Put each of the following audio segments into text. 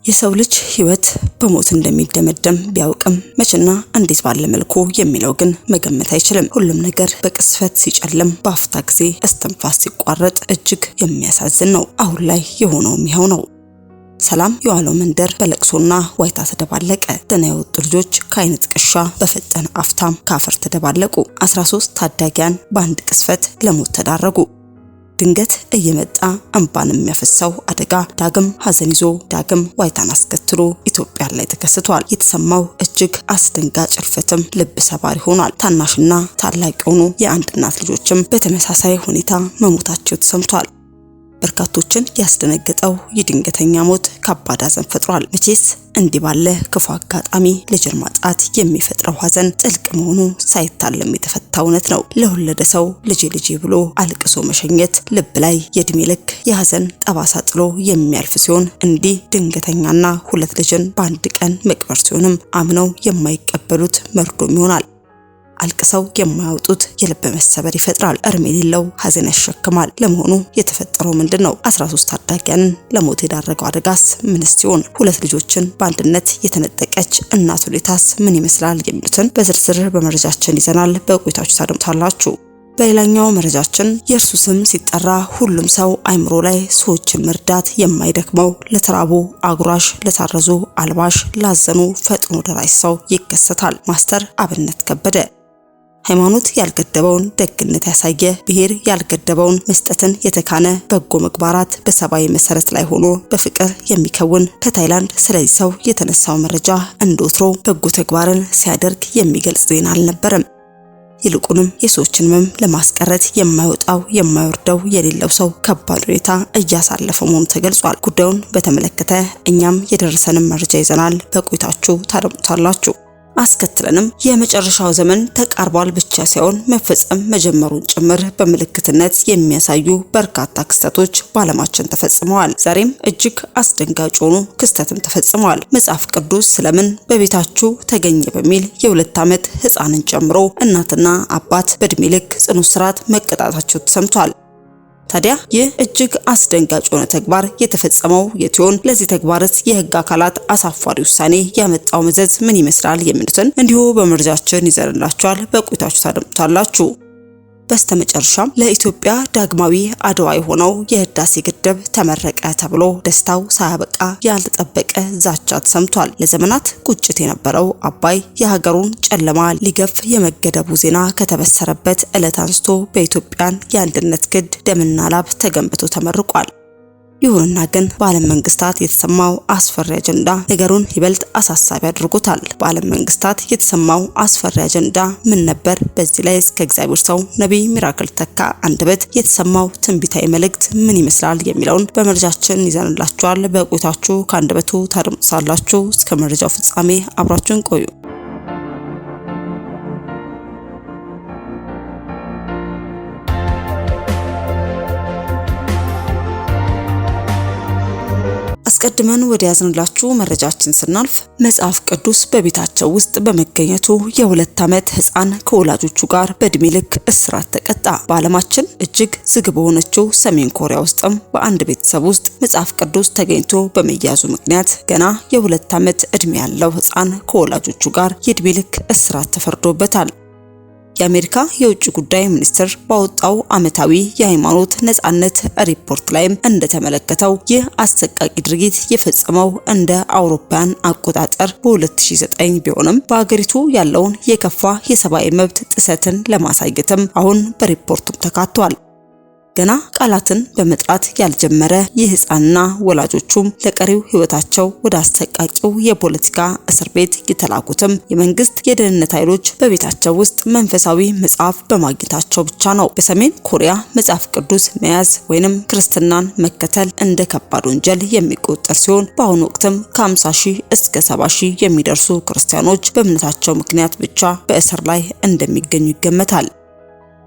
የሰው ልጅ ህይወት በሞት እንደሚደመደም ቢያውቅም መቼና እንዴት ባለ መልኩ የሚለው ግን መገመት አይችልም። ሁሉም ነገር በቅስፈት ሲጨልም በአፍታ ጊዜ እስትንፋስ ሲቋረጥ እጅግ የሚያሳዝን ነው። አሁን ላይ የሆነውም ይኸው ነው። ሰላም የዋለው መንደር በለቅሶና ዋይታ ተደባለቀ። ደህና የወጡ ልጆች ከአይን ጥቅሻ በፈጠነ አፍታም ካፈር ተደባለቁ። 13 ታዳጊያን በአንድ ቅስፈት ለሞት ተዳረጉ። ድንገት እየመጣ እንባን የሚያፈሳው አደጋ ዳግም ሐዘን ይዞ ዳግም ዋይታን አስከትሎ ኢትዮጵያ ላይ ተከስቷል። የተሰማው እጅግ አስደንጋጭ እልፈትም ልብ ሰባሪ ሆኗል። ታናሽና ታላቅ የሆኑ የአንድ እናት ልጆችም በተመሳሳይ ሁኔታ መሞታቸው ተሰምቷል። በርካቶችን ያስደነገጠው የድንገተኛ ሞት ከባድ ሐዘን ፈጥሯል። መቼስ እንዲህ ባለ ክፉ አጋጣሚ ልጅን ማጣት የሚፈጥረው ሐዘን ጥልቅ መሆኑ ሳይታለም የተፈታ እውነት ነው። ለወለደ ሰው ልጄ ብሎ አልቅሶ መሸኘት ልብ ላይ የእድሜ ልክ የሐዘን ጠባሳ ጥሎ የሚያልፍ ሲሆን እንዲህ ድንገተኛና ሁለት ልጅን በአንድ ቀን መቅበር ሲሆንም አምነው የማይቀበሉት መርዶም ይሆናል። አልቅሰው የማያወጡት የልብ መሰበር ይፈጥራል። እርም የሌለው ሐዘን ያሸክማል። ለመሆኑ የተፈጠረው ምንድነው? 13 ታዳጊያንን ለሞት የዳረገው አደጋስ ምንስ ሲሆን ሁለት ልጆችን በአንድነት የተነጠቀች እናት ሁኔታስ ምን ይመስላል? የሚሉትን በዝርዝር በመረጃችን ይዘናል። በቆይታችሁ ታደምጣላችሁ። በሌላኛው መረጃችን የእርሱ ስም ሲጠራ ሁሉም ሰው አይምሮ ላይ ሰዎችን መርዳት የማይደክመው ለተራቡ አጉራሽ፣ ለታረዙ አልባሽ፣ ላዘኑ ፈጥኖ ደራሽ ሰው ይከሰታል። ማስተር አብነት ከበደ ሃይማኖት ያልገደበውን ደግነት ያሳየ፣ ብሔር ያልገደበውን መስጠትን የተካነ በጎ ምግባራት በሰባዊ መሰረት ላይ ሆኖ በፍቅር የሚከውን ከታይላንድ ስለዚህ ሰው የተነሳው መረጃ እንደወትሮ በጎ ተግባርን ሲያደርግ የሚገልጽ ዜና አልነበረም። ይልቁንም የሰዎችን ህመም ለማስቀረት የማይወጣው የማይወርደው የሌለው ሰው ከባድ ሁኔታ እያሳለፈ መሆኑ ተገልጿል። ጉዳዩን በተመለከተ እኛም የደረሰንን መረጃ ይዘናል። በቆይታችሁ ታደምጡታላችሁ። አስከትለንም የመጨረሻው ዘመን ተቃርቧል ብቻ ሳይሆን መፈጸም መጀመሩን ጭምር በምልክትነት የሚያሳዩ በርካታ ክስተቶች በዓለማችን ተፈጽመዋል። ዛሬም እጅግ አስደንጋጭ ሆኑ ክስተትም ተፈጽመዋል። መጽሐፍ ቅዱስ ስለምን በቤታችሁ ተገኘ በሚል የ2 ዓመት ህፃንን ጨምሮ እናትና አባት በእድሜ ልክ ጽኑ እስራት መቀጣታቸው ተሰምቷል። ታዲያ ይህ እጅግ አስደንጋጭ የሆነ ተግባር የተፈጸመው የት ይሆን? ለዚህ ተግባርስ የህግ አካላት አሳፋሪ ውሳኔ ያመጣው መዘዝ ምን ይመስላል? የሚሉትን እንዲሁ በመረጃችን ይዘንላችኋል። በቆይታችሁ ታደምጣላችሁ። በስተመጨረሻም ለኢትዮጵያ ዳግማዊ አድዋ የሆነው የህዳሴ ግድብ ተመረቀ ተብሎ ደስታው ሳያበቃ ያልተጠበቀ ዛቻ ተሰምቷል። ለዘመናት ቁጭት የነበረው አባይ የሀገሩን ጨለማ ሊገፍ የመገደቡ ዜና ከተበሰረበት ዕለት አንስቶ በኢትዮጵያን የአንድነት ግድ ደምና ላብ ተገንብቶ ተመርቋል። ይሁንና ግን በዓለም መንግስታት የተሰማው አስፈሪ አጀንዳ ነገሩን ይበልጥ አሳሳቢ አድርጎታል። በዓለም መንግስታት የተሰማው አስፈሪ አጀንዳ ምን ነበር? በዚህ ላይ ከእግዚአብሔር ሰው ነቢይ ሚራክል ተካ አንደበት የተሰማው ትንቢታዊ መልእክት ምን ይመስላል? የሚለውን በመረጃችን ይዘንላችኋል። በቆይታችሁ ከአንደበቱ ታደምጡታላችሁ። እስከ መረጃው ፍጻሜ አብራችሁን ቆዩ። አስቀድመን ወደ ያዝንላችሁ መረጃችን ስናልፍ መጽሐፍ ቅዱስ በቤታቸው ውስጥ በመገኘቱ የ2 ዓመት ህፃን ከወላጆቹ ጋር በእድሜ ልክ እስራት ተቀጣ። በዓለማችን እጅግ ዝግ በሆነችው ሰሜን ኮሪያ ውስጥም በአንድ ቤተሰብ ውስጥ መጽሐፍ ቅዱስ ተገኝቶ በመያዙ ምክንያት ገና የ2 ዓመት እድሜ ያለው ህፃን ከወላጆቹ ጋር የእድሜ ልክ እስራት ተፈርዶበታል። የአሜሪካ የውጭ ጉዳይ ሚኒስትር ባወጣው ዓመታዊ የሃይማኖት ነጻነት ሪፖርት ላይም እንደተመለከተው ይህ አሰቃቂ ድርጊት የፈጸመው እንደ አውሮፓውያን አቆጣጠር በ2009 ቢሆንም በአገሪቱ ያለውን የከፋ የሰብአዊ መብት ጥሰትን ለማሳየትም አሁን በሪፖርቱም ተካቷል። ገና ቃላትን በመጥራት ያልጀመረ ይህ ህፃንና ወላጆቹም ለቀሪው ህይወታቸው ወደ አሰቃቂው የፖለቲካ እስር ቤት የተላኩትም የመንግስት የደህንነት ኃይሎች በቤታቸው ውስጥ መንፈሳዊ መጽሐፍ በማግኘታቸው ብቻ ነው። በሰሜን ኮሪያ መጽሐፍ ቅዱስ መያዝ ወይንም ክርስትናን መከተል እንደ ከባድ ወንጀል የሚቆጠር ሲሆን በአሁኑ ወቅትም ከ50,000 እስከ 70,000 የሚደርሱ ክርስቲያኖች በእምነታቸው ምክንያት ብቻ በእስር ላይ እንደሚገኙ ይገመታል።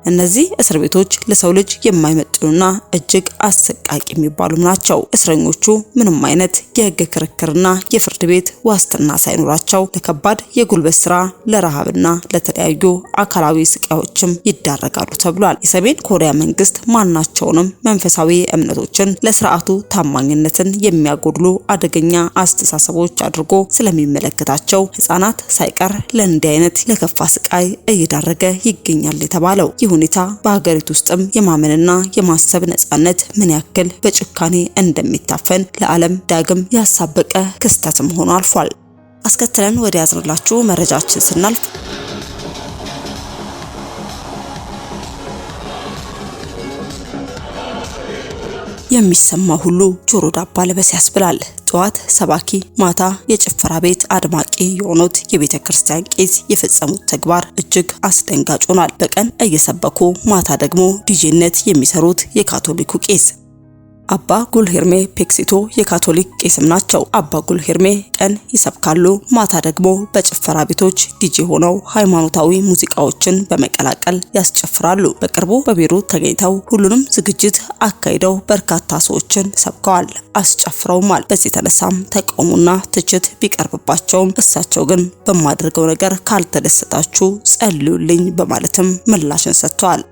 እነዚህ እስር ቤቶች ለሰው ልጅ የማይመጥኑና እጅግ አሰቃቂ የሚባሉ ናቸው። እስረኞቹ ምንም አይነት የህግ ክርክርና የፍርድ ቤት ዋስትና ሳይኖራቸው ለከባድ የጉልበት ስራ፣ ለረሃብና ለተለያዩ አካላዊ ስቃዮችም ይዳረጋሉ ተብሏል። የሰሜን ኮሪያ መንግስት ማናቸውንም መንፈሳዊ እምነቶችን ለስርዓቱ ታማኝነትን የሚያጎድሉ አደገኛ አስተሳሰቦች አድርጎ ስለሚመለከታቸው ህፃናት ሳይቀር ለእንዲህ አይነት ለከፋ ስቃይ እየዳረገ ይገኛል የተባለው ሁኔታ በሀገሪቱ ውስጥም የማመንና የማሰብ ነጻነት ምን ያክል በጭካኔ እንደሚታፈን ለዓለም ዳግም ያሳበቀ ክስተትም ሆኖ አልፏል። አስከትለን ወደ ያዝንላችሁ መረጃችን ስናልፍ የሚሰማ ሁሉ ጆሮ ዳባ ልበስ ያስብላል። ጠዋት ሰባኪ ማታ የጭፈራ ቤት አድማቂ የሆኑት የቤተ ክርስቲያን ቄስ የፈጸሙት ተግባር እጅግ አስደንጋጭ ሆኗል። በቀን እየሰበኩ ማታ ደግሞ ዲጄነት የሚሰሩት የካቶሊኩ ቄስ አባ ጉልሄርሜ ፔክሲቶ የካቶሊክ ቄስም ናቸው። አባ ጉልሄርሜ ቀን ይሰብካሉ፣ ማታ ደግሞ በጭፈራ ቤቶች ዲጄ ሆነው ሃይማኖታዊ ሙዚቃዎችን በመቀላቀል ያስጨፍራሉ። በቅርቡ በቤሩት ተገኝተው ሁሉንም ዝግጅት አካሂደው በርካታ ሰዎችን ሰብከዋል፣ አስጨፍረውማል። በዚህ የተነሳም ተቃውሞና ትችት ቢቀርብባቸውም እሳቸው ግን በማድረገው ነገር ካልተደሰታችሁ ጸልዩልኝ በማለትም ምላሽን ሰጥተዋል።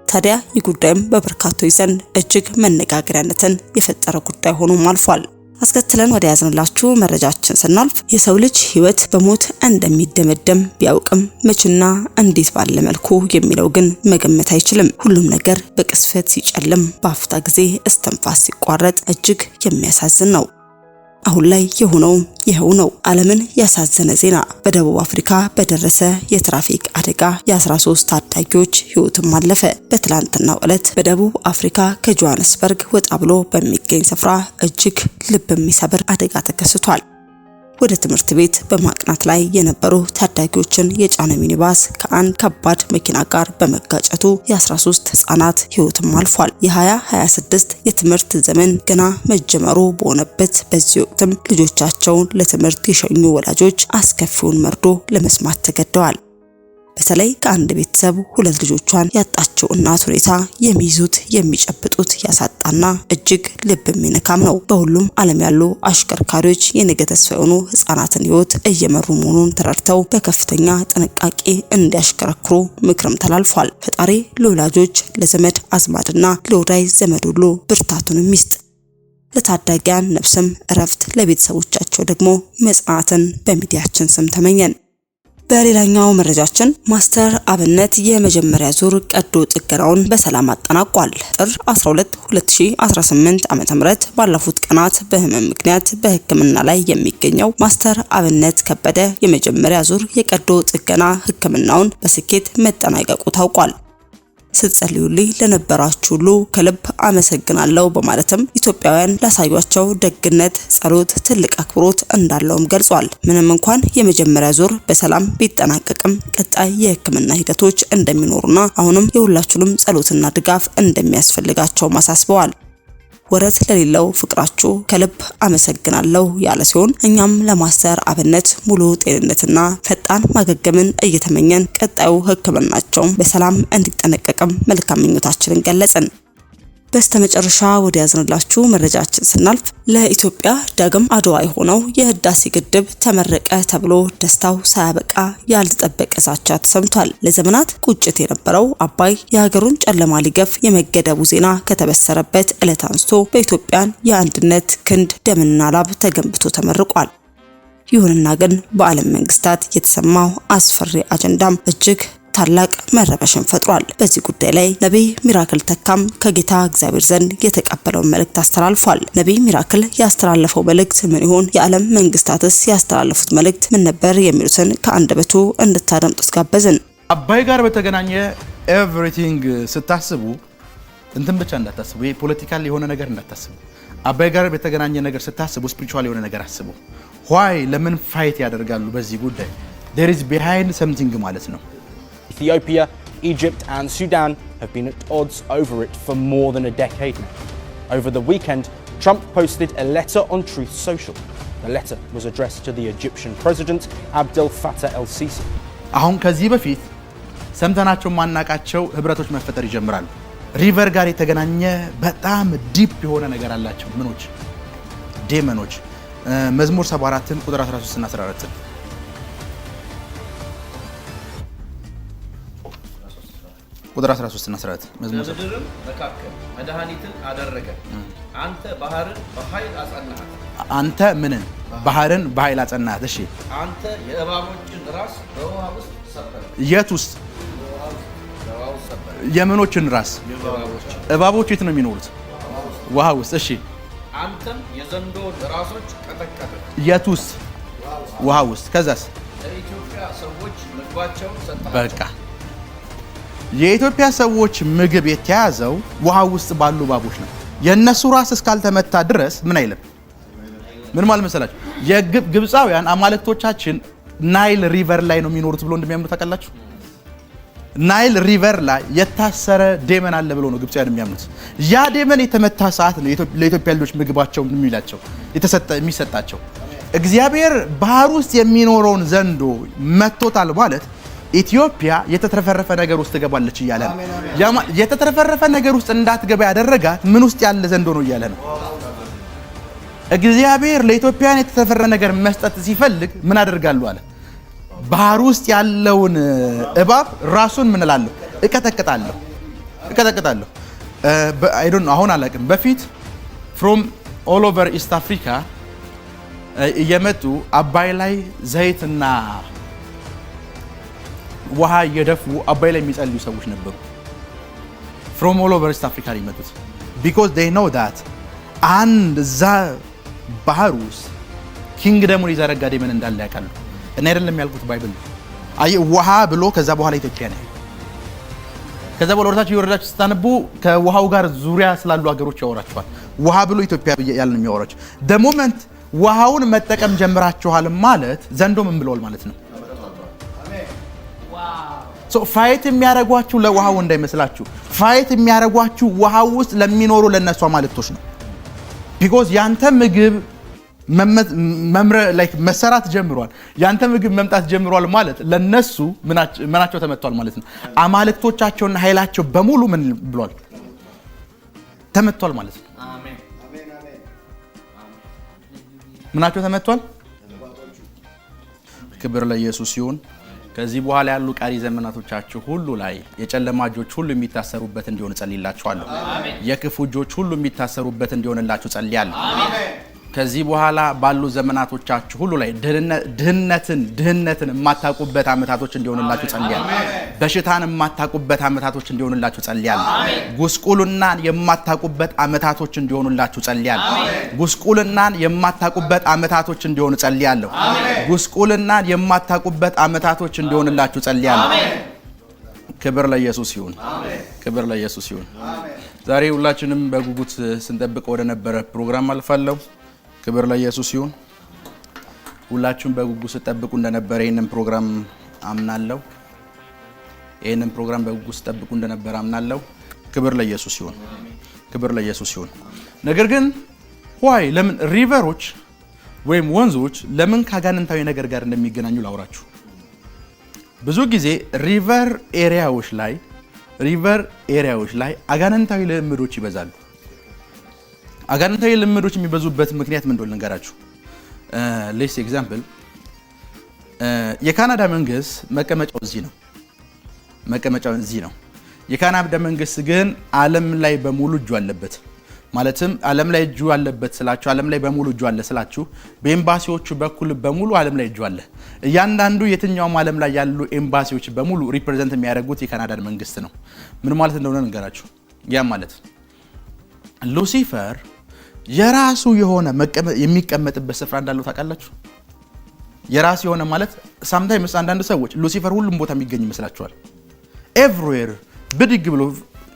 ታዲያ ይህ ጉዳይም በበርካቶች ዘንድ እጅግ መነጋገሪያነትን የፈጠረ ጉዳይ ሆኖም አልፏል። አስከትለን ወደ ያዝንላችሁ መረጃችን ስናልፍ የሰው ልጅ ህይወት በሞት እንደሚደመደም ቢያውቅም መቼና እንዴት ባለ መልኩ የሚለው ግን መገመት አይችልም። ሁሉም ነገር በቅስፈት ሲጨልም፣ በአፍታ ጊዜ እስትንፋስ ሲቋረጥ እጅግ የሚያሳዝን ነው። አሁን ላይ የሆነው ይሄው ነው። ዓለምን ያሳዘነ ዜና በደቡብ አፍሪካ በደረሰ የትራፊክ አደጋ የ13 ታዳጊዎች ህይወትም አለፈ። በትላንትናው ዕለት በደቡብ አፍሪካ ከጆሃንስበርግ ወጣ ብሎ በሚገኝ ስፍራ እጅግ ልብ የሚሰብር አደጋ ተከስቷል። ወደ ትምህርት ቤት በማቅናት ላይ የነበሩ ታዳጊዎችን የጫነ ሚኒባስ ከአንድ ከባድ መኪና ጋር በመጋጨቱ የ13 ህጻናት ህይወትም አልፏል። የ2026 የትምህርት ዘመን ገና መጀመሩ በሆነበት በዚህ ወቅትም ልጆቻቸውን ለትምህርት የሸኙ ወላጆች አስከፊውን መርዶ ለመስማት ተገደዋል። በተለይ ከአንድ ቤተሰብ ሁለት ልጆቿን ያጣችው እናት ሁኔታ የሚይዙት የሚጨብጡት ያሳጣና እጅግ ልብ የሚነካም ነው። በሁሉም ዓለም ያሉ አሽከርካሪዎች የነገ ተስፋ የሆኑ ህጻናትን ህይወት እየመሩ መሆኑን ተረድተው በከፍተኛ ጥንቃቄ እንዲያሽከረክሩ ምክርም ተላልፏል። ፈጣሪ ለወላጆች ለዘመድ አዝማድና ለወዳጅ ዘመድ ሁሉ ብርታቱን ይስጥ። ለታዳጊያን ነፍስም እረፍት፣ ለቤተሰቦቻቸው ደግሞ መጽናናትን በሚዲያችን ስም ተመኘን። በሌላኛው መረጃችን ማስተር አብነት የመጀመሪያ ዙር ቀዶ ጥገናውን በሰላም አጠናቋል። ጥር 12 2018 ዓ.ም ባለፉት ቀናት በህመም ምክንያት በህክምና ላይ የሚገኘው ማስተር አብነት ከበደ የመጀመሪያ ዙር የቀዶ ጥገና ህክምናውን በስኬት መጠናቀቁ ታውቋል። ስትጸልዩልኝ ለነበራችሁ ሁሉ ከልብ አመሰግናለሁ በማለትም ኢትዮጵያውያን ላሳዩቸው ደግነት፣ ጸሎት ትልቅ አክብሮት እንዳለውም ገልጿል። ምንም እንኳን የመጀመሪያ ዙር በሰላም ቢጠናቀቅም ቀጣይ የህክምና ሂደቶች እንደሚኖሩና አሁንም የሁላችሁንም ጸሎትና ድጋፍ እንደሚያስፈልጋቸው አሳስበዋል። ወረት ለሌለው ፍቅራችሁ ከልብ አመሰግናለሁ ያለ ሲሆን እኛም ለማስተር አብነት ሙሉ ጤንነትና ፈጣን ማገገምን እየተመኘን ቀጣዩ ህክምናቸው በሰላም እንዲጠናቀቅም መልካም ምኞታችንን ገለጽን። በስተመጨረሻ ወደ ያዝንላችሁ መረጃችን ስናልፍ ለኢትዮጵያ ዳግም አድዋ የሆነው የህዳሴ ግድብ ተመረቀ ተብሎ ደስታው ሳያበቃ ያልተጠበቀ ዛቻ ተሰምቷል። ለዘመናት ቁጭት የነበረው አባይ የሀገሩን ጨለማ ሊገፍ የመገደቡ ዜና ከተበሰረበት ዕለት አንስቶ በኢትዮጵያን የአንድነት ክንድ ደምና ላብ ተገንብቶ ተመርቋል። ይሁንና ግን በዓለም መንግስታት የተሰማው አስፈሪ አጀንዳም እጅግ ታላቅ መረበሽን ፈጥሯል። በዚህ ጉዳይ ላይ ነብይ ሚራክል ተካም ከጌታ እግዚአብሔር ዘንድ የተቀበለውን መልእክት አስተላልፏል። ነብይ ሚራክል ያስተላለፈው መልእክት ምን ይሆን? የዓለም መንግስታትስ ያስተላለፉት መልእክት ምን ነበር? የሚሉትን ከአንደበቱ እንድታደምጡት ጋበዝን። አባይ ጋር በተገናኘ ኤቭሪቲንግ ስታስቡ እንትን ብቻ እንዳታስቡ፣ ይሄ ፖለቲካል የሆነ ነገር እንዳታስቡ። አባይ ጋር በተገናኘ ነገር ስታስቡ ስፒሪቹዋል የሆነ ነገር አስቡ። why ለምን ፋይት ያደርጋሉ በዚህ ጉዳይ? there is behind something ማለት ነው። Ethiopia, Egypt and Sudan have been at odds over it for more than a decade now. Over the weekend, Trump posted a letter on Truth Social. The letter was addressed to the Egyptian President Abdel Fattah el-Sisi. አሁን ከዚህ በፊት ሰምተናቸው ማናቃቸው ህብረቶች መፈጠር ይጀምራሉ። ሪቨር ጋር የተገናኘ በጣም ዲፕ የሆነ ነገር አላቸው። ምኖች ዴመኖች። መዝሙር 74 ቁጥር 13 እና 14 ቁጥር 13 እና 14 መዝሙር በምድርም መካከል መድኃኒትን አደረገ። አንተ ባህርን በኃይል አጸናሃት። አንተ ምንን? ባህርን በኃይል አጸናሃት። እሺ አንተ የእባቦችን ራስ በውሃ ውስጥ ሰበረ። የት ውስጥ? የምኖችን ራስ? እባቦች የት ነው የሚኖሩት? ውሃ ውስጥ። እሺ አንተም የዘንዶውን ራሶች ቀጠቀጠ። የት ውስጥ? ውሃ ውስጥ። ከዛስ? ለኢትዮጵያ ሰዎች ምግባቸውን ሰጣቸው። በቃ የኢትዮጵያ ሰዎች ምግብ የተያዘው ውሃ ውስጥ ባሉ እባቦች ነው። የነሱ ራስ እስካልተመታ ድረስ ምን አይልም። ምን ማለት መሰላችሁ? የግብፃውያን አማልክቶቻችን ናይል ሪቨር ላይ ነው የሚኖሩት ብሎ እንደሚያምኑ ታውቃላችሁ? ናይል ሪቨር ላይ የታሰረ ዴመን አለ ብሎ ነው ግብፃውያን የሚያምኑት። ያ ዴመን የተመታ ሰዓት ነው ለኢትዮጵያ ልጆች ምግባቸው የሚላቸው የሚሰጣቸው። እግዚአብሔር ባህር ውስጥ የሚኖረውን ዘንዶ መቶታል ማለት ኢትዮጵያ የተትረፈረፈ ነገር ውስጥ ትገባለች እያለ ነው። የተትረፈረፈ ነገር ውስጥ እንዳትገባ ያደረጋት ምን ውስጥ ያለ ዘንዶ ነው እያለ ነው። እግዚአብሔር ለኢትዮጵያን የተትረፈረፈ ነገር መስጠት ሲፈልግ ምን አደርጋለሁ አለ? ባህር ውስጥ ያለውን እባብ ራሱን ምን እላለሁ? እቀጠቅጣለሁ። አይ ዶንት ኖ አሁን አላውቅም። በፊት ፍሮም ኦል ኦቨር ኢስት አፍሪካ እየመጡ አባይ ላይ ዘይትና ውሃ እየደፉ አባይ ላይ የሚጸልዩ ሰዎች ነበሩ። ፍሮም ኦል ኦቨር ኢስት አፍሪካ ላይ የመጡት ቢኮዝ ዴይ ኖው ዳት አንድ እዛ ባህር ውስጥ ኪንግደሙን የዘረጋ ዴመን እንዳለ ያውቃሉ። እና አይደለም ያልኩት ባይብል አይ ውሃ ብሎ ከዛ በኋላ ኢትዮጵያ ነው። ከዛ በኋላ ወርታችሁ ይወርዳችሁ ስታነቡ ከውሃው ጋር ዙሪያ ስላሉ ሀገሮች ያወራችኋል። ውሃ ብሎ ኢትዮጵያ ያለ ነው የሚያወራችሁ። the moment ውሃውን መጠቀም ጀምራችኋል ማለት ዘንዶ ምን ብለዋል ማለት ነው። ሶ ፋይት የሚያረጓችሁ ለውሃው እንዳይመስላችሁ፣ ፋይት የሚያረጓችሁ ውሃው ውስጥ ለሚኖሩ ለነሱ አማልክቶች ነው። ቢኮዝ ያንተ ምግብ መሰራት ጀምሯል፣ ያንተ ምግብ መምጣት ጀምሯል ማለት ለነሱ ምናቸው ተመቷል ማለት ነው። አማልክቶቻቸውና ኃይላቸው በሙሉ ምን ብሏል? ተመቷል ማለት ነው። ምናቸው ተመቷል? ክብር ለኢየሱስ ይሁን። ከዚህ በኋላ ያሉ ቀሪ ዘመናቶቻችሁ ሁሉ ላይ የጨለማ እጆች ሁሉ የሚታሰሩበት እንዲሆን ጸልይላችኋለሁ። የክፉ እጆች ሁሉ የሚታሰሩበት እንዲሆንላችሁ ጸልያለሁ። ከዚህ በኋላ ባሉ ዘመናቶቻችሁ ሁሉ ላይ ድህነትን የማታውቁበት አመታቶች እንዲሆንላችሁ ጸልያለሁ። በሽታን የማታውቁበት አመታቶች እንዲሆንላችሁ ጸልያለሁ። ጉስቁልናን የማታውቁበት አመታቶች እንዲሆኑላችሁ ጸልያለሁ። ጉስቁልናን የማታውቁበት አመታቶች እንዲሆኑ ጸልያለሁ። ጉስቁልናን የማታውቁበት አመታቶች እንዲሆንላችሁ ጸልያለሁ። ክብር ለኢየሱስ ይሁን። ክብር ለኢየሱስ ይሁን። ዛሬ ሁላችንም በጉጉት ስንጠብቅ ወደ ነበረ ፕሮግራም አልፋለሁ። ክብር ለኢየሱስ ይሁን። ሁላችሁም በጉጉት ስጠብቁ እንደነበረ ይሄንን ፕሮግራም አምናለሁ። ይሄንን ፕሮግራም በጉጉት ስጠብቁ እንደነበረ አምናለሁ። ክብር ለኢየሱስ ይሁን። ክብር ለኢየሱስ ይሁን። ነገር ግን ለምን ሪቨሮች ወይም ወንዞች ለምን ከአጋንንታዊ ነገር ጋር እንደሚገናኙ ላውራችሁ። ብዙ ጊዜ ሪቨር ኤሪያዎች ላይ አጋንንታዊ ልምዶች ይበዛሉ። አጋንንታዊ ልምዶች የሚበዙበት ምክንያት ምን እንደሆነ ልንገራችሁ። ሌስ ኤግዛምፕል የካናዳ መንግስት መቀመጫው እዚህ ነው። የካናዳ መንግስት ግን ዓለም ላይ በሙሉ እጁ አለበት። ማለትም ዓለም ላይ እጁ አለበት ስላችሁ፣ ዓለም ላይ በሙሉ እጁ አለ ስላችሁ፣ በኤምባሲዎቹ በኩል በሙሉ ዓለም ላይ እጁ አለ። እያንዳንዱ የትኛውም ዓለም ላይ ያሉ ኤምባሲዎች በሙሉ ሪፕሬዘንት የሚያደርጉት የካናዳን መንግስት ነው። ምን ማለት እንደሆነ ልንገራችሁ። ያ ማለት ሉሲፈር የራሱ የሆነ የሚቀመጥበት ስፍራ እንዳለው ታውቃላችሁ። የራሱ የሆነ ማለት ሳምታይምስ አንዳንድ ሰዎች ሉሲፈር ሁሉም ቦታ የሚገኝ ይመስላችኋል። ኤቭሪዌር ብድግ ብሎ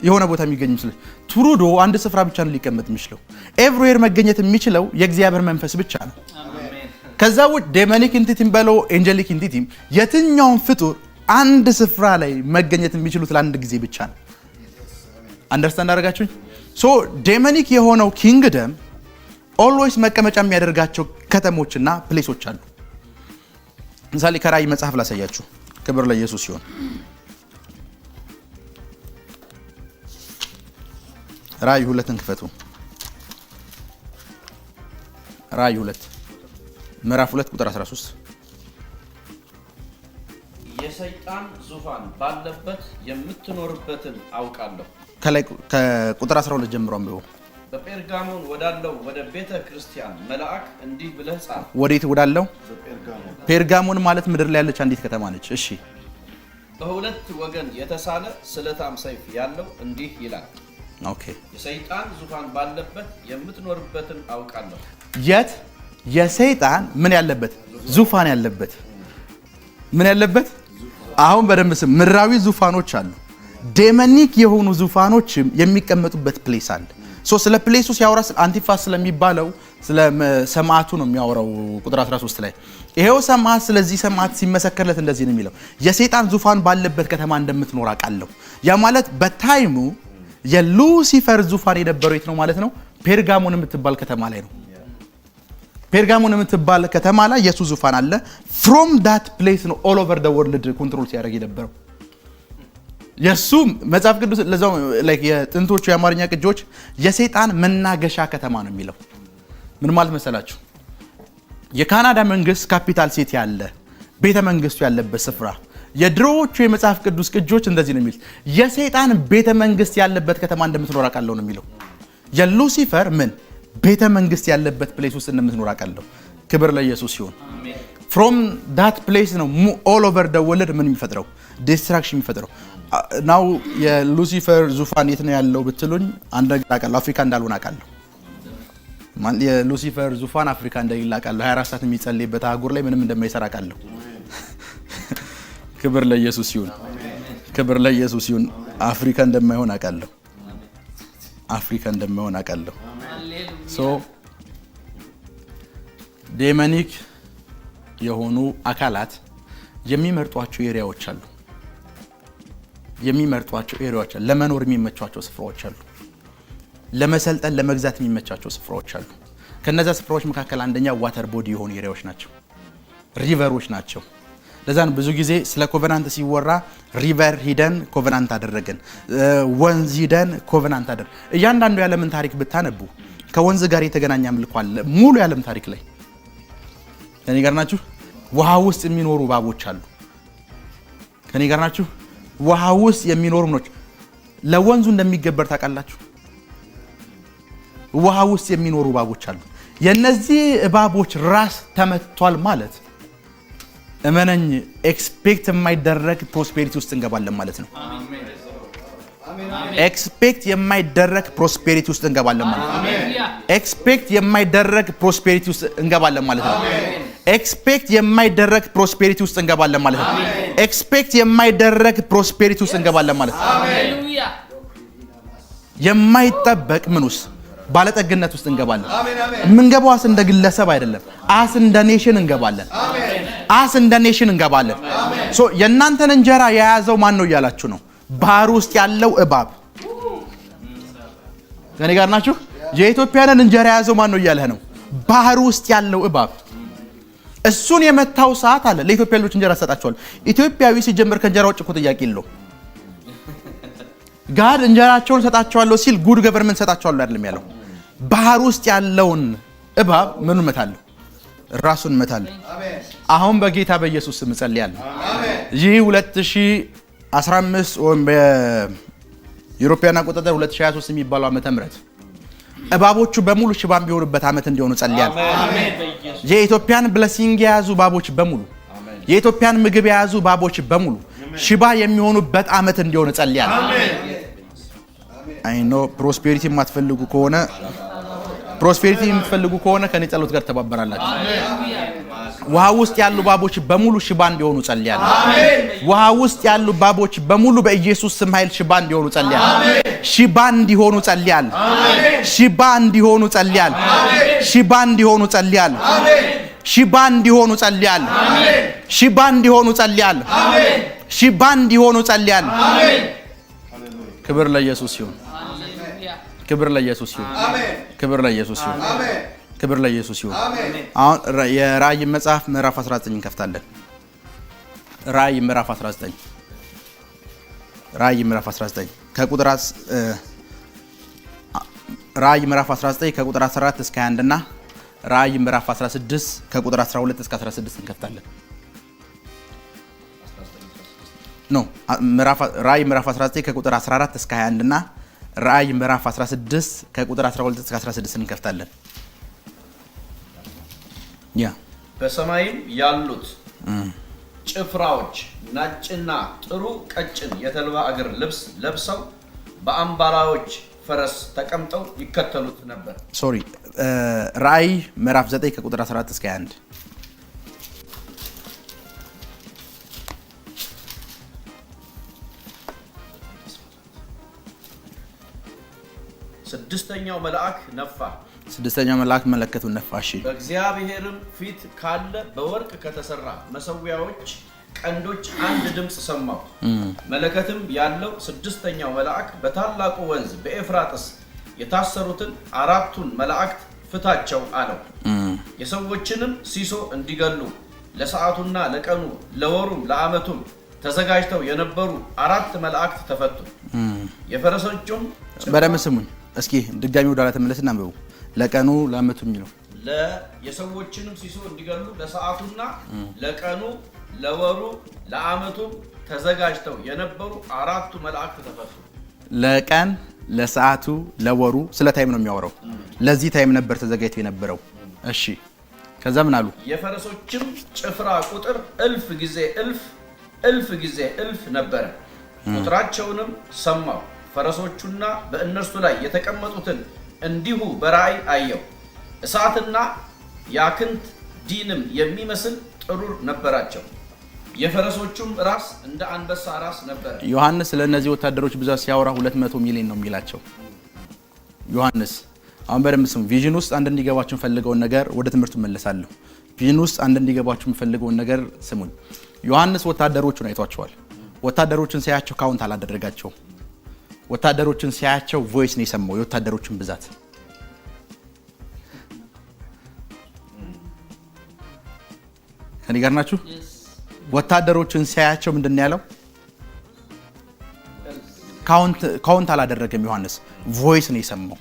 የሆነ ቦታ የሚገኝ ይመስላል። ትሩዶ አንድ ስፍራ ብቻ ነው ሊቀመጥ የሚችለው። ኤቭሪዌር መገኘት የሚችለው የእግዚአብሔር መንፈስ ብቻ ነው። ከዛ ውጭ ዴሞኒክ ኢንቲቲም በለው ኤንጀሊክ ኢንቲቲም የትኛውን ፍጡር አንድ ስፍራ ላይ መገኘት የሚችሉት ለአንድ ጊዜ ብቻ ነው። አንደርስታንድ አደረጋችሁኝ? ሶ ዴሞኒክ የሆነው ኪንግደም ኦልዌይስ መቀመጫ የሚያደርጋቸው ከተሞችና ፕሌሶች አሉ። ምሳሌ ከራእይ መጽሐፍ ላሳያችሁ። ክብር ለኢየሱስ ይሁን። ራእይ 2ን ክፈቱ። ራእይ 2 ምዕራፍ 2 ቁጥር 13 የሰይጣን ዙፋን ባለበት የምትኖርበትን አውቃለሁ። ከላይ ከቁጥር 12 ጀምሮ አንብቡ። በጴርጋሞን ወዳለው ወደ ቤተ ክርስቲያን መልአክ እንዲህ ብለህ ጻፍ። ወዴት ወዳለው? ጴርጋሞን ማለት ምድር ላይ ያለች አንዲት ከተማ ነች። እሺ በሁለት ወገን የተሳለ ስለታም ሰይፍ ያለው እንዲህ ይላል። ኦኬ የሰይጣን ዙፋን ባለበት የምትኖርበትን አውቃለሁ። የት? የሰይጣን ምን ያለበት? ዙፋን ያለበት። ምን ያለበት? አሁን በደንብ ስም። ምድራዊ ዙፋኖች አሉ፣ ዴመኒክ የሆኑ ዙፋኖችም የሚቀመጡበት ፕሌስ አለ። ስለ ፕሌሱ ሲያወራ አንቲፋስ ስለሚባለው ስለ ሰማዕቱ ነው የሚያወራው። ቁጥር 13 ላይ ይሄው ሰማዕት ስለዚህ ሰማዕት ሲመሰከርለት እንደዚህ ነው የሚለው፣ የሰይጣን ዙፋን ባለበት ከተማ እንደምትኖር አውቃለሁ። ያ ማለት በታይሙ የሉሲፈር ዙፋን የነበረው የት ነው ማለት ነው? ፔርጋሞን የምትባል ከተማ ላይ ነው። ፔርጋሞን የምትባል ከተማ ላይ የሱ ዙፋን አለ። ፍሮም ዳት ፕሌስ ነው ኦል ኦቨር ዘ ወርልድ ኮንትሮል ሲያደርግ የነበረው። የሱ መጽሐፍ ቅዱስ ለዛው ላይክ የጥንቶቹ የአማርኛ ቅጆች የሰይጣን መናገሻ ከተማ ነው የሚለው። ምን ማለት መሰላችሁ? የካናዳ መንግስት ካፒታል ሲቲ ያለ ቤተ መንግስቱ ያለበት ስፍራ። የድሮዎቹ የመጽሐፍ ቅዱስ ቅጆች እንደዚህ ነው የሚል፣ የሰይጣን ቤተ መንግስት ያለበት ከተማ እንደምትኖር አውቃለሁ ነው የሚለው። የሉሲፈር ምን ቤተ መንግስት ያለበት ፕሌስ ውስጥ እንደምትኖር አውቃለሁ። ክብር ለኢየሱስ ይሁን። ፍሮም ዳት ፕሌስ ነው ኦል ኦቨር ደ ወርልድ ምን የሚፈጥረው? ዲስትራክሽን የሚፈጥረው። ናው የሉሲፈር ዙፋን የት ነው ያለው ብትሉኝ አንድ ነገር አውቃለሁ፣ አፍሪካ እንዳልሆነ አውቃለሁ። የሉሲፈር ዙፋን አፍሪካ እንደሌለ አውቃለሁ። 24 ሰዓት የሚጸልይበት አህጉር ላይ ምንም እንደማይሰራ አውቃለሁ። ክብር ለኢየሱስ ይሁን። ክብር ለኢየሱስ ይሁን። አፍሪካ እንደማይሆን አውቃለሁ። አፍሪካ እንደማይሆን አውቃለሁ። ዴመኒክ የሆኑ አካላት የሚመርጧቸው ኤሪያዎች አሉ። የሚመርጧቸው ኤሪያዎች አሉ። ለመኖር የሚመቻቸው ስፍራዎች አሉ። ለመሰልጠን ለመግዛት የሚመቻቸው ስፍራዎች አሉ። ከነዛ ስፍራዎች መካከል አንደኛ ዋተር ቦዲ የሆኑ ኤሪያዎች ናቸው፣ ሪቨሮች ናቸው። ለዛ ነው ብዙ ጊዜ ስለ ኮቨናንት ሲወራ ሪቨር ሂደን ኮቨናንት አደረገን፣ ወንዝ ሂደን ኮቨናንት አደረገን። እያንዳንዱ የዓለምን ታሪክ ብታነቡ ከወንዝ ጋር የተገናኘ አምልኮ አለ ሙሉ የዓለም ታሪክ ላይ። ከኔ ጋር ናችሁ? ውሃ ውስጥ የሚኖሩ እባቦች አሉ። ከኔ ጋር ናችሁ? ውሃ ውስጥ የሚኖሩ ምኖች ለወንዙ እንደሚገበር ታውቃላችሁ? ውሃ ውስጥ የሚኖሩ እባቦች አሉ። የነዚህ እባቦች ራስ ተመቷል ማለት እመነኝ ኤክስፔክት የማይደረግ ፕሮስፔሪቲ ውስጥ እንገባለን ማለት ነው። ኤክስፔክት የማይደረግ ፕሮስፔሪቲ ውስጥ እንገባለን ማለት ነው። ኤክስፔክት የማይደረግ ፕሮስፔሪቲ ውስጥ እንገባለን ማለት ነው። ኤክስፔክት የማይደረግ ፕሮስፔሪቲ ውስጥ እንገባለን ማለት ነው። ኤክስፔክት የማይደረግ ፕሮስፔሪቲ ውስጥ እንገባለን ማለት ነው። የማይጠበቅ ምን ውስጥ ባለጠግነት ውስጥ እንገባለን። የምንገባው አስ እንደ ግለሰብ አይደለም፣ አስ እንደ ኔሽን እንገባለን። አስ እንደ ኔሽን እንገባለን። ሶ የእናንተን እንጀራ የያዘው ማን ነው እያላችሁ ነው? ባህር ውስጥ ያለው እባብ። ከኔ ጋር ናችሁ? የኢትዮጵያንን እንጀራ የያዘው ማን ነው እያለህ ነው? ባህር ውስጥ ያለው እባብ። እሱን የመታው ሰዓት አለ ለኢትዮጵያ ልጆች እንጀራ ሰጣቸዋል። ኢትዮጵያዊ ሲጀምር ከእንጀራ ውጭ እኮ ጥያቄ የለውም። ጋድ እንጀራቸውን ሰጣቸዋለሁ ሲል ጉድ ገቨርንመንት ሰጣቸዋለሁ አይደለም ያለው። ባህር ውስጥ ያለውን እባብ ምኑን መታለሁ? ራሱን መታለሁ። አሁን በጌታ በኢየሱስ ስም ጸልያለሁ። ይህ 2015 ወይም በዩሮፒያን አቆጣጠር 2023 የሚባለው ዓመተ ምህረት እባቦቹ በሙሉ ሽባም ቢሆኑበት ዓመት እንዲሆኑ ጸልያለሁ። የኢትዮጵያን ብለሲንግ የያዙ እባቦች በሙሉ፣ የኢትዮጵያን ምግብ የያዙ እባቦች በሙሉ ሽባ የሚሆኑበት ዓመት እንዲሆን ጸልያለሁ። አይ ኖ ፕሮስፔሪቲ የማትፈልጉ ከሆነ ፕሮስፔሪቲ የምትፈልጉ ከሆነ ከኔ ጸሎት ጋር ተባበራላችሁ። ውሃ ውስጥ ያሉ እባቦች በሙሉ ሽባ እንዲሆኑ ጸልያለሁ። ውሃ ውስጥ ያሉ እባቦች በሙሉ በኢየሱስ ስም ኃይል ሽባ እንዲሆኑ ጸልያለሁ። ሽባ እንዲሆኑ ጸልያለሁ። ሽባ እንዲሆኑ ጸልያለሁ። ሽባ እንዲሆኑ ጸልያለሁ። ሽባ እንዲሆኑ ጸልያለሁ። ሽባ እንዲሆኑ ጸልያለሁ። ሽባ እንዲሆኑ ጸልያለሁ። ክብር ለኢየሱስ ይሁን። ክብር ለኢየሱስ ይሁን። ክብር ለኢየሱስ ይሁን። ክብር ለኢየሱስ ይሁን። አሁን የራእይ መጽሐፍ ምዕራፍ 19 እንከፍታለን። ራእይ ምዕራፍ 19 ራእይ ምዕራፍ 19 ከቁጥር ራእይ ምዕራፍ 19 ከቁጥር 14 እስከ 21 እና ራእይ ምዕራፍ 16 ከቁጥር 12 እስከ 16 እንከፍታለን። ራእይ ምዕራፍ 19 ከቁጥር 14 እስከ 21 እና ራእይ ምዕራፍ 16 ከቁጥር 12 እስከ 16 እንከፍታለን። በሰማይም ያሉት ጭፍራዎች ነጭና ጥሩ ቀጭን የተልባ እግር ልብስ ለብሰው በአምባላዎች ፈረስ ተቀምጠው ይከተሉት ነበር። ራእይ ምዕራፍ 9 ከቁጥር 14 እስከ 21 ስድስተኛው መልአክ ነፋ። ስድስተኛው መልአክ መለከቱን ነፋ። እሺ በእግዚአብሔርም ፊት ካለ በወርቅ ከተሰራ መሰዊያዎች ቀንዶች አንድ ድምጽ ሰማሁ። መለከትም ያለው ስድስተኛው መልአክ በታላቁ ወንዝ በኤፍራጥስ የታሰሩትን አራቱን መላእክት ፍታቸው አለው። የሰዎችንም ሲሶ እንዲገሉ ለሰዓቱና ለቀኑ ለወሩም ለዓመቱም ተዘጋጅተው የነበሩ አራት መላእክት ተፈቱ። የፈረሶቹም በደም ስሙኝ እስኪ ድጋሚ ወደ ኋላ ተመለስና አንብቡ። ለቀኑ ለዓመቱ የሚለው የሰዎችንም ሲሶ እንዲገሉ ለሰዓቱና ለቀኑ ለወሩ ለዓመቱም ተዘጋጅተው የነበሩ አራቱ መላእክት ተፈቱ። ለቀን ለሰዓቱ ለወሩ ስለ ታይም ነው የሚያወራው። ለዚህ ታይም ነበር ተዘጋጅቶ የነበረው። እሺ ከዛ ምን አሉ? የፈረሶችም ጭፍራ ቁጥር እልፍ ጊዜ እልፍ ነበረ። ቁጥራቸውንም ሰማሁ። ፈረሶቹና በእነርሱ ላይ የተቀመጡትን እንዲሁ በራእይ አየሁ። እሳትና ያክንት ዲንም የሚመስል ጥሩር ነበራቸው። የፈረሶቹም ራስ እንደ አንበሳ ራስ ነበር። ዮሐንስ ለእነዚህ ወታደሮች ብዛት ሲያወራ 200 ሚሊዮን ነው የሚላቸው ዮሐንስ። አሁን በደንብ ስሙ። ቪዥን ውስጥ አንድ እንዲገባችሁ ፈልገውን ነገር ወደ ትምህርቱ መለሳለሁ። ቪዥን ውስጥ አንድ እንዲገባችሁ ፈልገውን ነገር ስሙኝ። ዮሐንስ ወታደሮቹን አይቷቸዋል። ወታደሮችን ሲያያቸው ካውንት አላደረጋቸውም። ወታደሮችን ሲያያቸው ቮይስ ነው የሰማው የወታደሮችን ብዛት። ከኔ ጋር ናችሁ? ወታደሮችን ሲያያቸው ምንድን ያለው? ካውንት አላደረገም ዮሐንስ። ቮይስ ነው የሰማው።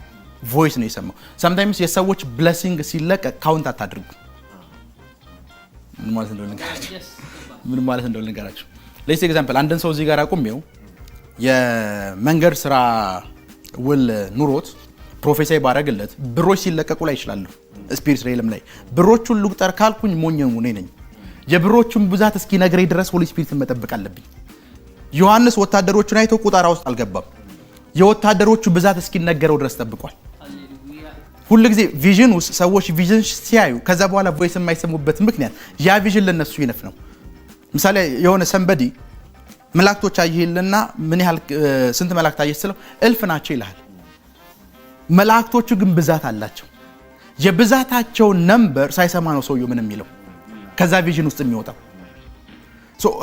ሰምታይምስ የሰዎች ብሌሲንግ ሲለቀቅ ካውንት አታድርጉ። ምን ማለት እንደሆነ ልንገራችሁ። ለዚህ ኤግዛምፕል አንድን ሰው እዚህ ጋር አቁሜው የመንገድ ስራ ውል ኑሮት ፕሮፌሳይ ባረግለት ብሮች ሲለቀቁ ላይ ይችላል። ስፒሪት ሬልም ላይ ብሮቹን ልቁጠር ካልኩኝ ሞኝ ነኝ። የብሮቹን ብዛት እስኪ ነግረኝ ድረስ ሆሊ ስፒሪትን መጠበቅ አለብኝ። ዮሐንስ ወታደሮቹን አይቶ ቁጠራ ውስጥ አልገባም። የወታደሮቹ ብዛት እስኪነገረው ድረስ ጠብቋል። ሁሉ ጊዜ ቪዥን ውስጥ ሰዎች ቪዥን ሲያዩ ከዛ በኋላ ቮይስ የማይሰሙበት ምክንያት ያ ቪዥን ለነሱ ይነፍ ነው። ምሳሌ የሆነ ሰንበዲ መላእክቶች አየህልና ምን ያህል ስንት መላእክት አየህ ስለው እልፍ ናቸው ይላል። መላእክቶቹ ግን ብዛት አላቸው። የብዛታቸው ነምበር ሳይሰማ ነው ሰውየው ምን የሚለው ከዛ ቪዥን ውስጥ የሚወጣው።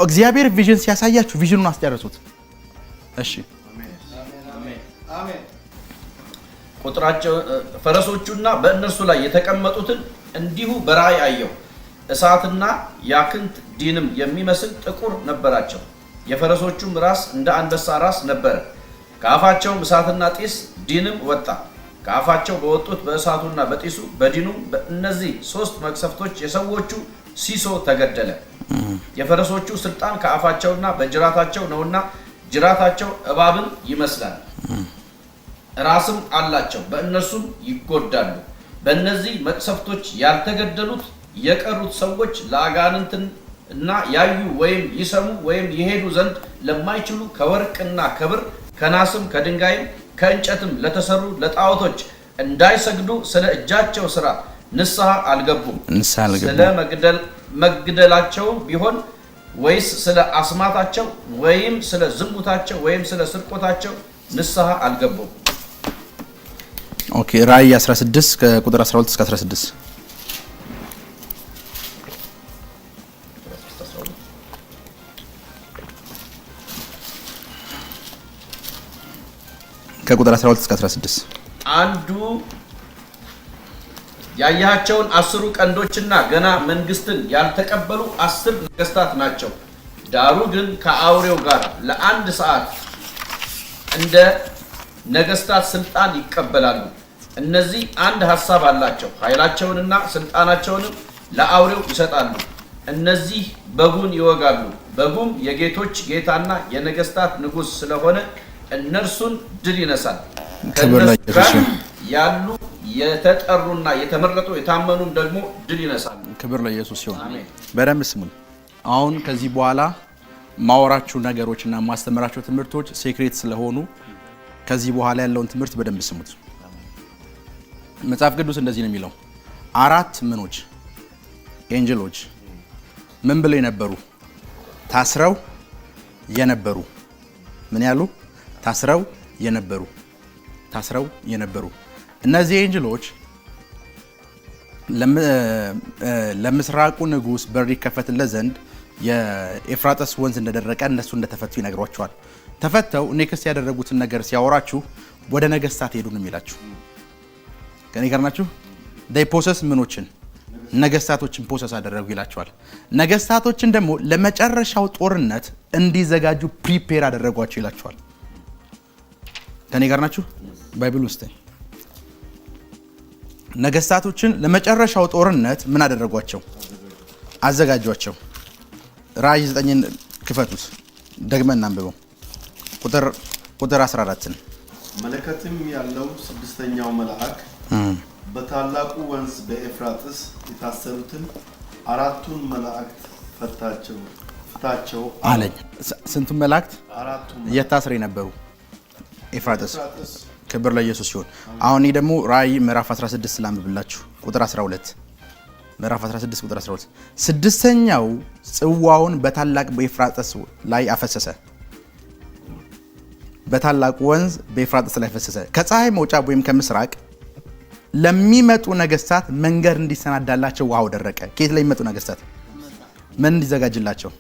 እግዚአብሔር ቪዥን ሲያሳያችሁ ቪዥኑን አስጨርሱት። እሺ አሜን። ቁጥራቸው ፈረሶቹና በእነርሱ ላይ የተቀመጡትን እንዲሁ በራእይ አየሁ። እሳትና ያክንት ዲንም የሚመስል ጥቁር ነበራቸው። የፈረሶቹም ራስ እንደ አንበሳ ራስ ነበረ። ከአፋቸውም እሳትና ጢስ ዲንም ወጣ። ከአፋቸው በወጡት በእሳቱና በጢሱ በዲኑም በእነዚህ ሶስት መቅሰፍቶች የሰዎቹ ሲሶ ተገደለ። የፈረሶቹ ስልጣን ከአፋቸውና በጅራታቸው ነውና ጅራታቸው እባብን ይመስላል፣ ራስም አላቸው፣ በእነሱም ይጎዳሉ። በእነዚህ መቅሰፍቶች ያልተገደሉት የቀሩት ሰዎች ለአጋንንትን እና ያዩ ወይም ይሰሙ ወይም ይሄዱ ዘንድ ለማይችሉ ከወርቅና ከብር ከናስም ከድንጋይም ከእንጨትም ለተሰሩ ለጣዖቶች እንዳይሰግዱ ስለ እጃቸው ስራ ንስሐ አልገቡም። ስለ መግደላቸው ቢሆን ወይስ ስለ አስማታቸው ወይም ስለ ዝሙታቸው ወይም ስለ ስርቆታቸው ንስሐ አልገቡም። ኦኬ ራእይ 16 ከቁጥር 12 እስከ 16 ከቁጥር 12 እስከ 16 አንዱ ያያቸውን 10 ቀንዶችና ገና መንግስትን ያልተቀበሉ 10 ነገስታት ናቸው። ዳሩ ግን ከአውሬው ጋር ለአንድ ሰዓት እንደ ነገስታት ስልጣን ይቀበላሉ። እነዚህ አንድ ሐሳብ አላቸው። ኃይላቸውንና ስልጣናቸውንም ለአውሬው ይሰጣሉ። እነዚህ በጉን ይወጋሉ። በጉም የጌቶች ጌታና የነገስታት ንጉስ ስለሆነ እነርሱን ድል ይነሳል። ከእነርሱ ጋር ያሉ የተጠሩና የተመረጡ የታመኑም ደግሞ ድል ይነሳሉ። ክብር ለኢየሱስ ይሁን። በደንብ ስሙን። አሁን ከዚህ በኋላ ማወራችሁ ነገሮችና ማስተምራችሁ ትምህርቶች ሴክሬት ስለሆኑ ከዚህ በኋላ ያለውን ትምህርት በደንብ ስሙት። መጽሐፍ ቅዱስ እንደዚህ ነው የሚለው፣ አራት ምኖች ኤንጀሎች ምን ብለው የነበሩ? ታስረው የነበሩ። ምን ያሉ? ታስረው የነበሩ። ታስረው የነበሩ። እነዚህ ኤንጀሎች ለምስራቁ ንጉስ በር ይከፈትለት ዘንድ የኤፍራጥስ ወንዝ እንደደረቀ እነሱ እንደተፈቱ ይነግሯቸዋል። ተፈተው ኔክስት ያደረጉትን ነገር ሲያወራችሁ ወደ ነገስታት ሄዱ ነው የሚላችሁ። ከኔ ጋር ናችሁ? ዴይ ፖሰስ ምኖችን ነገስታቶችን ፖሰስ አደረጉ ይላቸዋል። ነገስታቶችን ደግሞ ለመጨረሻው ጦርነት እንዲዘጋጁ ፕሪፔር አደረጓቸው ይላቸዋል። ከኔ ጋር ናችሁ? ባይብል ውስጥ ነገስታቶችን ለመጨረሻው ጦርነት ምን አደረጓቸው? አዘጋጇቸው። ራእይ 9ን ክፈቱት፣ ደግመን እናንብበው። ቁጥር 14 መለከትም ያለው ስድስተኛው መልአክ በታላቁ ወንዝ በኤፍራጥስ የታሰሩትን አራቱን መላእክት ፍታቸው አለኝ። ስንቱን መላእክት? አራቱን የታሰሩ የነበሩ ኤፍራጥስ። ክብር ለኢየሱስ ይሁን። አሁን ይሄ ደግሞ ራእይ ምዕራፍ 16 ላንብብላችሁ። ቁጥር 12 ምዕራፍ 16 ቁጥር 12 ስድስተኛው ጽዋውን በታላቅ በኤፍራጥስ ላይ አፈሰሰ። በታላቁ ወንዝ በኤፍራጥስ ላይ አፈሰሰ። ከፀሐይ መውጫ ወይም ከምስራቅ ለሚመጡ ነገስታት መንገድ እንዲሰናዳላቸው ውሃው ደረቀ። ከየት ላይ የሚመጡ ነገስታት ምን እንዲዘጋጅላቸው?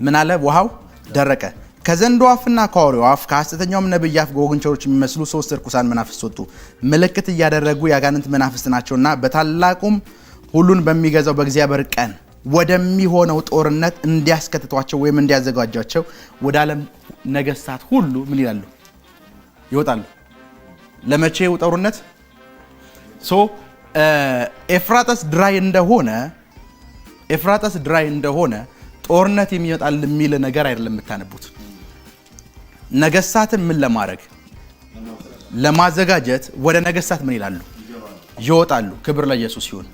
ምን አለ? ውሃው ደረቀ። ከዘንዶ አፍና ከአውሬው አፍ ከሐሰተኛውም ነብይ አፍ ጎግንቸሮች የሚመስሉ 3 ርኩሳን መናፍስት ወጡ። ምልክት እያደረጉ ያጋንንት መናፍስት ናቸውና በታላቁም ሁሉን በሚገዛው በእግዚአብሔር ቀን ወደሚሆነው ጦርነት እንዲያስከትቷቸው ወይም እንዲያዘጋጇቸው ወደ ዓለም ነገስታት ሁሉ ምን ይላሉ? ይወጣሉ። ለመቼው ጦርነት? ኤፍራጥስ ድራይ እንደሆነ ጦርነት የሚወጣል የሚል ነገር አይደለም የምታነቡት። ነገስታትን ምን ለማድረግ? ለማዘጋጀት ወደ ነገስታት ምን ይላሉ? ይወጣሉ። ክብር ለኢየሱስ ይሁን።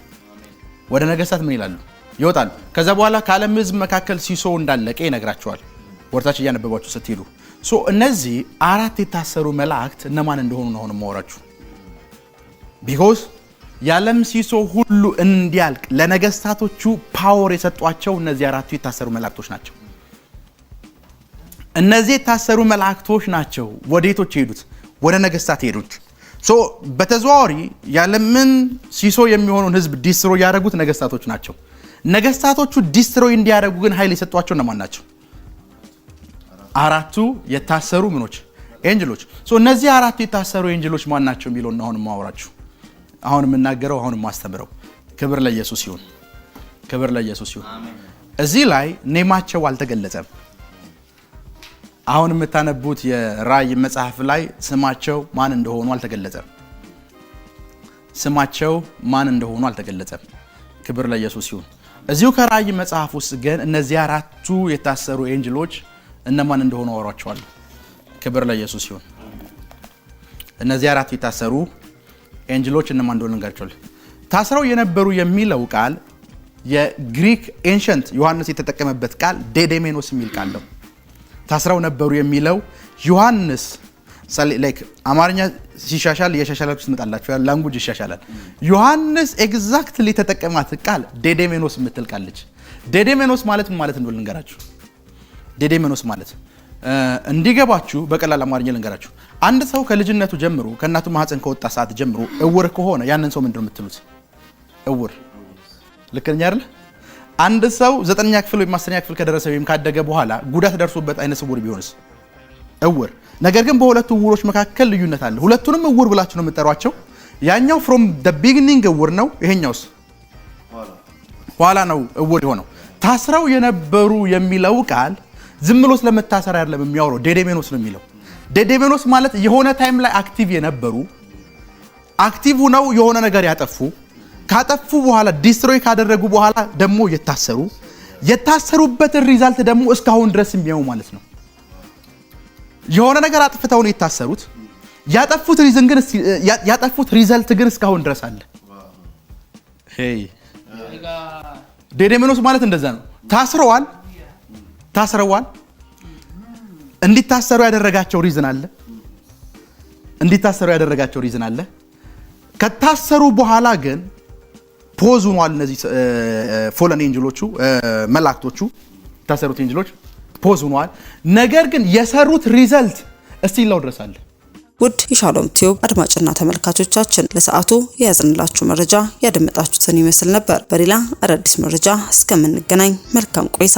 ወደ ነገስታት ምን ይላሉ? ይወጣሉ። ከዛ በኋላ ከዓለም ህዝብ መካከል ሲሶ እንዳለቀ ይነግራቸዋል። ወርታች እያነበባችሁ ስትሄዱ እነዚህ አራት የታሰሩ መላእክት እነማን እንደሆኑ ነው አሁን ማወራችሁ። ቢኮዝ የዓለም ሲሶ ሁሉ እንዲያልቅ ለነገስታቶቹ ፓወር የሰጧቸው እነዚህ አራቱ የታሰሩ መላእክቶች ናቸው። እነዚህ የታሰሩ መላእክቶች ናቸው ወዴቶች ሄዱት? ወደ ነገስታት ሄዱት። በተዘዋዋሪ የዓለምን ሲሶ የሚሆኑን ህዝብ ዲስትሮይ ያደረጉት ነገስታቶች ናቸው። ነገስታቶቹ ዲስትሮይ እንዲያደርጉ ግን ኃይል የሰጧቸው እነማን ናቸው? አራቱ የታሰሩ ምኖች ኤንጀሎች። እነዚህ አራቱ የታሰሩ ኤንጀሎች ማን ናቸው የሚለው ነው አሁን ማወራችሁ። አሁን የምናገረው አሁን ማስተምረው። ክብር ለኢየሱስ ይሁን። ክብር ለኢየሱስ ይሁን። እዚህ ላይ ኔማቸው አልተገለጸም። አሁን የምታነቡት የራእይ መጽሐፍ ላይ ስማቸው ማን እንደሆኑ አልተገለጸም። ስማቸው ማን እንደሆኑ አልተገለጸም። ክብር ለኢየሱስ ይሁን። እዚሁ ከራእይ መጽሐፍ ውስጥ ግን እነዚህ አራቱ የታሰሩ ኤንጀሎች እነማን እንደሆኑ አወራቸዋለሁ። ክብር ለኢየሱስ ይሁን። እነዚህ አራቱ የታሰሩ ኤንጀሎች እነማን እንደሆኑ እንጋርቻለሁ። ታስረው የነበሩ የሚለው ቃል የግሪክ ኤንሸንት ዮሐንስ የተጠቀመበት ቃል ዴዴሜኖስ የሚል ቃል ነው። ታስረው ነበሩ የሚለው ዮሐንስ ላይክ አማርኛ ሲሻሻል እየሻሻላችሁ ትመጣላችሁ። ላንጉጅ ይሻሻላል። ዮሐንስ ኤግዛክትሊ የተጠቀማት ቃል ዴዴሜኖስ የምትል ቃል ልጅ። ዴዴሜኖስ ማለት ምን ማለት እንደሆነ ልንገራችሁ። ዴዴሜኖስ ማለት እንዲገባችሁ በቀላል አማርኛ ልንገራችሁ። አንድ ሰው ከልጅነቱ ጀምሮ ከእናቱ ማህፀን ከወጣ ሰዓት ጀምሮ እውር ከሆነ ያንን ሰው ምንድነው የምትሉት? እውር። ልክ ነኝ አይደል? አንድ ሰው 9ኛ ክፍል ወይም 10ኛ ክፍል ከደረሰ ወይም ካደገ በኋላ ጉዳት ደርሶበት አይነ ስውር ቢሆንስ? እውር። ነገር ግን በሁለቱ እውሮች መካከል ልዩነት አለ። ሁለቱንም እውር ብላችሁ ነው የምትጠሯቸው። ያኛው from the beginning እውር ነው፣ ይሄኛውስ ኋላ ነው እውር የሆነው። ታስረው የነበሩ የሚለው ቃል ዝም ብሎ ስለመታሰር አይደለም የሚያወራው። ዴዴሜኖስ ነው የሚለው። ዴዴሜኖስ ማለት የሆነ ታይም ላይ አክቲቭ የነበሩ አክቲቭ ሆነው የሆነ ነገር ያጠፉ ካጠፉ በኋላ ዲስትሮይ ካደረጉ በኋላ ደግሞ የታሰሩበትን ሪዛልት ደግሞ እስካሁን ድረስ የሚያዩ ማለት ነው። የሆነ ነገር አጥፍተው ነው የታሰሩት። ያጠፉት ሪዛልት ግን እስካሁን ድረስ አለ። ሄይ ዴዴሜኖስ ማለት እንደዛ ነው። ታስረዋል። እንዲታሰሩ ያደረጋቸው ሪዝን አለ። ከታሰሩ በኋላ ግን ፖዝ ሆኗል። እነዚህ ፎለን ኤንጅሎቹ መላእክቶቹ ታሰሩት ኤንጅሎች ፖዝ ሆኗል። ነገር ግን የሰሩት ሪዛልት እስቲላው ድረስ አለ። ውድ የሻሎም ቲዩብ አድማጭና ተመልካቾቻችን ለሰዓቱ የያዝንላችሁ መረጃ ያደመጣችሁትን ይመስል ነበር። በሌላ አዳዲስ መረጃ እስከምንገናኝ መልካም ቆይታ